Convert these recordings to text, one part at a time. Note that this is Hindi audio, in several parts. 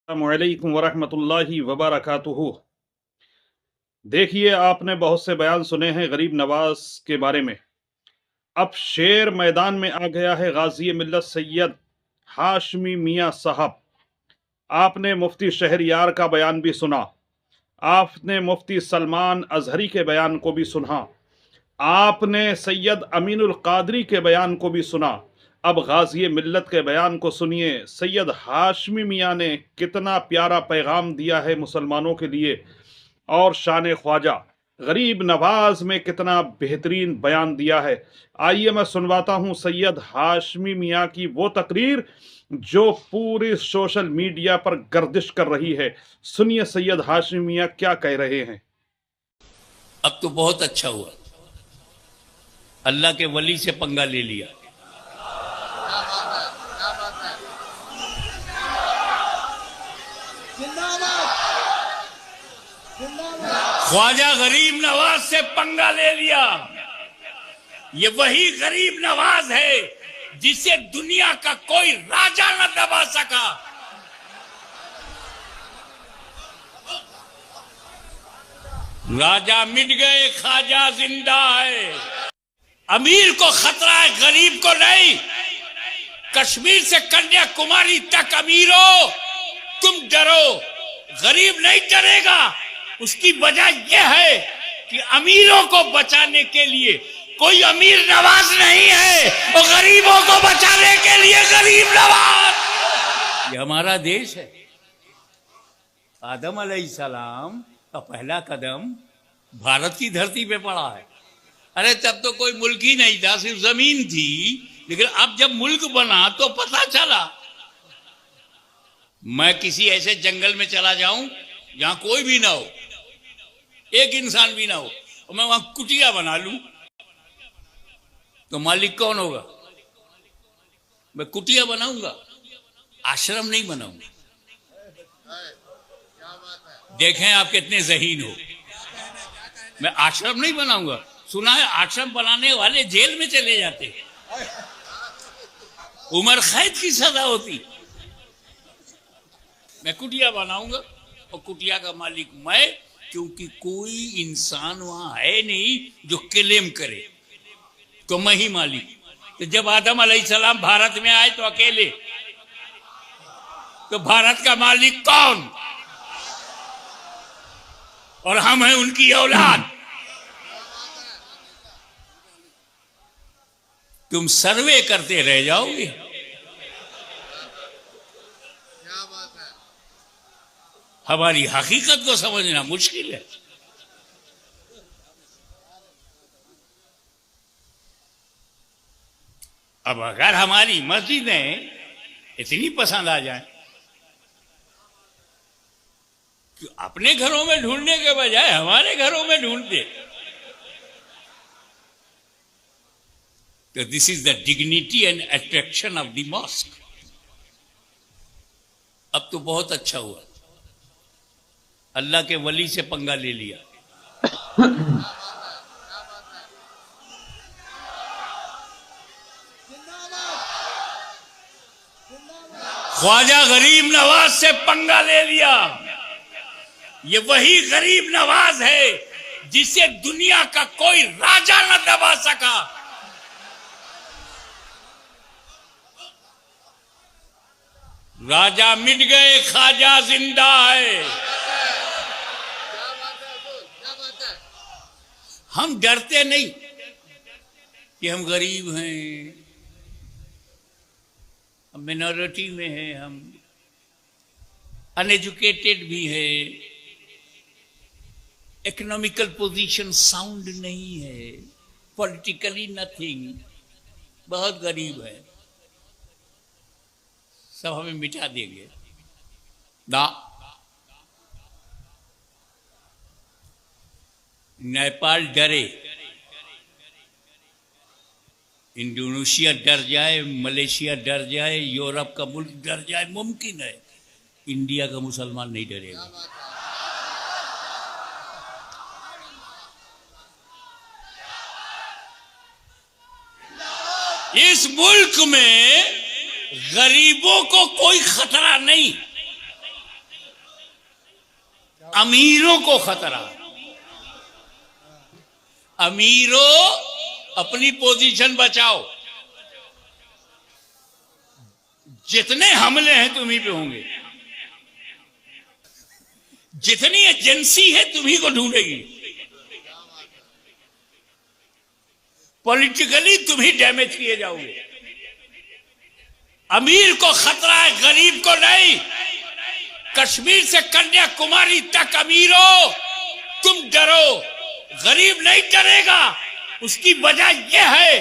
अस्सलामुअलैकुम वरहमतुल्लाहि वबरकातुहू। देखिए, आपने बहुत से बयान सुने हैं गरीब नवाज के बारे में। अब शेर मैदान में आ गया है गाज़ी मिल्लत सैयद हाशमी मियाँ साहब। आपने मुफ्ती शहरयार का बयान भी सुना। आपने मुफ्ती सलमान अजहरी के बयान को भी सुना। आपने सैयद अमीनुल कादरी के बयान को भी सुना। अब गाज़ी मिल्लत के बयान को सुनिए। सैयद हाशमी मियाँ ने कितना प्यारा पैगाम दिया है मुसलमानों के लिए। और शान ख्वाजा गरीब नवाज में कितना बेहतरीन बयान दिया है। आइए मैं सुनवाता हूं सैयद हाशमी मियाँ की वो तकरीर जो पूरे सोशल मीडिया पर गर्दिश कर रही है। सुनिए सैयद हाशमी मियाँ क्या कह रहे हैं। अब तो बहुत अच्छा हुआ, अल्लाह के वली से पंगा ले लिया। ख्वाजा गरीब नवाज से पंगा ले लिया। ये वही गरीब नवाज है जिसे दुनिया का कोई राजा न दबा सका। राजा मिट गए, ख्वाजा जिंदा है। अमीर को खतरा है, गरीब को नहीं। कश्मीर से कन्याकुमारी तक अमीरों तुम डरो, गरीब नहीं डरेगा। उसकी वजह यह है कि अमीरों को बचाने के लिए कोई अमीर नवाज नहीं है, और गरीबों को बचाने के लिए गरीब नवाज। ये हमारा देश है। आदम अलैहिस्सलाम का पहला कदम भारत की धरती पे पड़ा है। अरे तब तो कोई मुल्क ही नहीं था, सिर्फ जमीन थी। लेकिन अब जब मुल्क बना तो पता चला। मैं किसी ऐसे जंगल में चला जाऊं जहां कोई भी ना हो, एक इंसान भी ना हो, और मैं वहां कुटिया बना लूं, तो मालिक कौन होगा? मैं कुटिया बनाऊंगा, आश्रम नहीं बनाऊंगा। देखें आप कितने ज़हीन हो। मैं आश्रम नहीं बनाऊंगा। सुना है आश्रम बनाने वाले जेल में चले जाते हैं, उम्र कैद की सजा होती। मैं कुटिया बनाऊंगा, और कुटिया का मालिक मैं, क्योंकि कोई इंसान वहां है नहीं जो क्लेम करे, तो मैं ही मालिक। तो जब आदम अलैहिस्सलाम भारत में आए तो अकेले, तो भारत का मालिक कौन? और हम हैं उनकी औलाद। तुम सर्वे करते रह जाओगे। हमारी हकीकत को समझना मुश्किल है। अब अगर हमारी मस्जिदें इतनी पसंद आ जाए कि अपने घरों में ढूंढने के बजाय हमारे घरों में ढूंढते, तो this is the dignity and attraction of the mosque. अब तो बहुत अच्छा हुआ, अल्लाह के वली से पंगा ले लिया। ख्वाजा गरीब नवाज से पंगा ले लिया। ये वही गरीब नवाज है जिसे दुनिया का कोई राजा न दबा सका। राजा मिट गए, ख्वाजा जिंदा है। हम डरते नहीं कि हम गरीब हैं, हम मिनॉरिटी में हैं, हम अनएजुकेटेड भी है, इकोनॉमिकल पोजीशन साउंड नहीं है, पॉलिटिकली नथिंग, बहुत गरीब है, सब हमें मिटा देंगे ना। नेपाल डरे, इंडोनेशिया डर जाए, मलेशिया डर जाए, यूरोप का मुल्क डर जाए, मुमकिन है। इंडिया का मुसलमान नहीं डरेगा। इस मुल्क में गरीबों को कोई खतरा नहीं। अमीरों को खतरा। अमीरों अपनी पोजीशन बचाओ, जितने हमले हैं तुम्ही पे होंगे, जितनी एजेंसी है तुम्ही को ढूंढेगी, पॉलिटिकली तुम्ही डैमेज किए जाओगे। अमीर को खतरा है, गरीब को नहीं। कश्मीर से कन्याकुमारी तक अमीरों तुम डरो, गरीब नहीं डरेगा। उसकी वजह यह है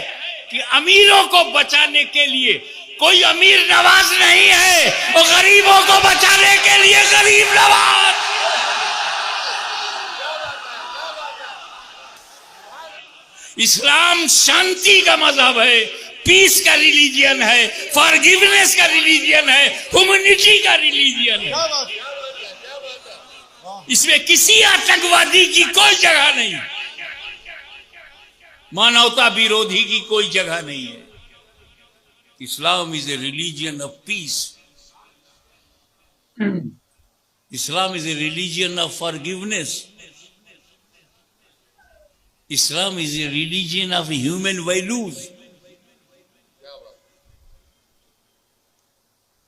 कि अमीरों को बचाने के लिए कोई अमीर नवाज नहीं है और गरीबों को बचाने के लिए गरीब नवाज। इस्लाम शांति का मजहब है, पीस का रिलीजियन है, फॉरगिवनेस का रिलीजियन है, ह्यूमैनिटी का रिलीजियन है। इसमें किसी आतंकवादी की कोई जगह नहीं, मानवता विरोधी की कोई जगह नहीं है। Islam is a religion of peace. Islam is a religion of forgiveness. Islam is a religion of human values.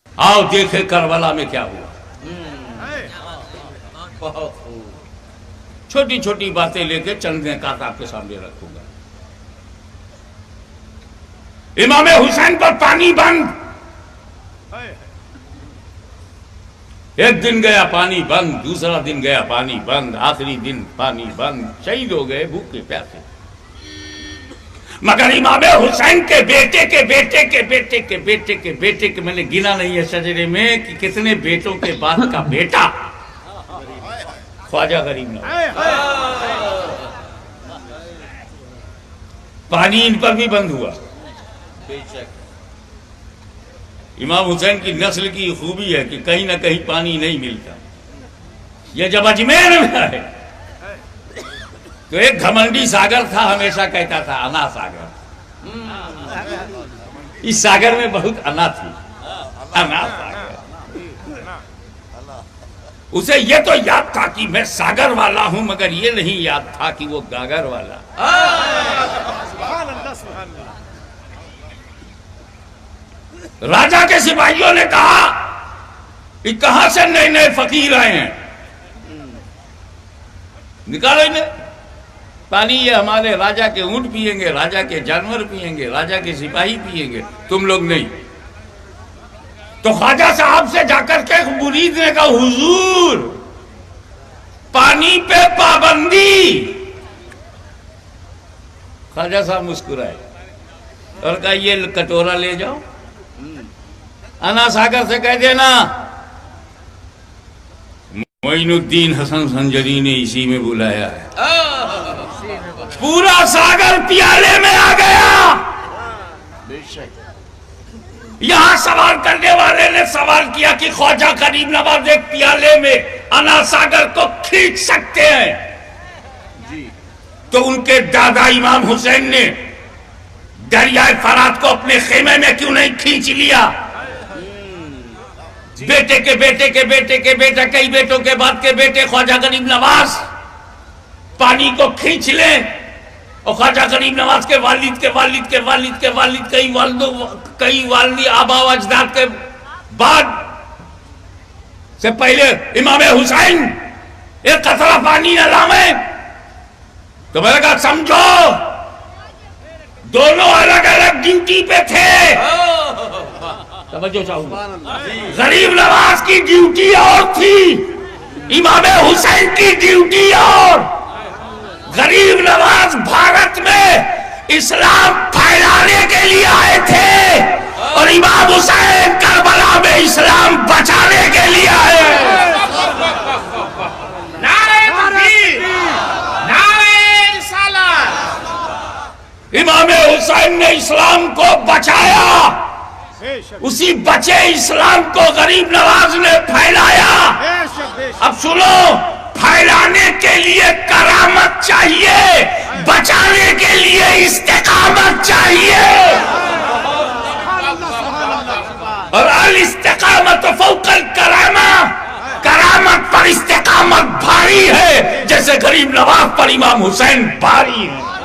आओ देखे करबला में क्या हुआ। छोटी छोटी बातें लेके चंद कात आपके सामने रखूंगा। इमाम हुसैन पर पानी बंद। एक दिन गया पानी बंद, दूसरा दिन गया पानी बंद, आखिरी दिन पानी बंद, शहीद हो गए भूखे प्यासे। मगर इमाम हुसैन के बेटे के बेटे के बेटे के बेटे के बेटे के, मैंने गिना नहीं है शजरे में कि कितने बेटों के बाद का बेटा ख्वाजा गरीब नवाज। पानी इन पर भी बंद हुआ। इमाम हुसैन की नस्ल की खूबी है कि कहीं ना कहीं पानी नहीं मिलता। यह जब अजमेर में है तो एक घमंडी सागर था, हमेशा कहता था अना सागर। इस सागर में बहुत अना थी, अना सागर। उसे यह तो याद था कि मैं सागर वाला हूं, मगर यह नहीं याद था कि वो गागर वाला। राजा के सिपाहियों ने कहा कि कहां से नए नए फकीर आए हैं, निकालो इन्हें पानी। ये हमारे राजा के ऊंट पिएंगे, राजा के जानवर पिएंगे, राजा के सिपाही पिएंगे, तुम लोग नहीं। तो ख्वाजा साहब से जाकर के मुरीद ने कहा, हुजूर पानी पे पाबंदी। ख्वाजा साहब मुस्कुराए और कहा, ये कटोरा ले जाओ, अना सागर से कह देना मोइनुद्दीन हसन संजरी ने इसी में बुलाया है। पूरा सागर प्याले में आ गया। यहां सवाल करने वाले ने सवाल किया कि ख्वाजा गरीब नवाज एक प्याले में अना सागर को खींच सकते हैं? तो उनके दादा इमाम हुसैन ने दरियाए फरात को अपने खेमे में क्यों नहीं खींच लिया? बेटे के बेटे के बेटे के बेटा, कई बेटों के बाद के बेटे ख्वाजा गरीब नवाज पानी को खींच ले, और ख्वाजा गरीब नवाज के वालिद के वालिद के वालिद के वालिद, कई वालिद आबा अजदाद के बाद से पहले इमाम हुसैन एक कतरा पानी न लावे। तो मैंने कहा समझो, दोनों अलग अलग ड्यूटी पे थे। समझो चाहूंगा, गरीब नवाज की ड्यूटी और थी, इमाम हुसैन की ड्यूटी और। गरीब नवाज भारत में इस्लाम फैलाने के लिए आए थे और इमाम हुसैन करबला में इस्लाम बचाने के लिए आए। नारे तकबीर, नारे रिसालत। इमाम हुसैन ने इस्लाम को बचाया, उसी बचे इस्लाम को गरीब नवाज ने फैलाया। अब सुनो, फैलाने के लिए करामत चाहिए, बचाने के लिए इस्तिकामत चाहिए। और अल इस्तिकामत फौकल करामा, करामत पर इस्तिकामत भारी भारी है जैसे गरीब नवाज पर इमाम हुसैन भारी है।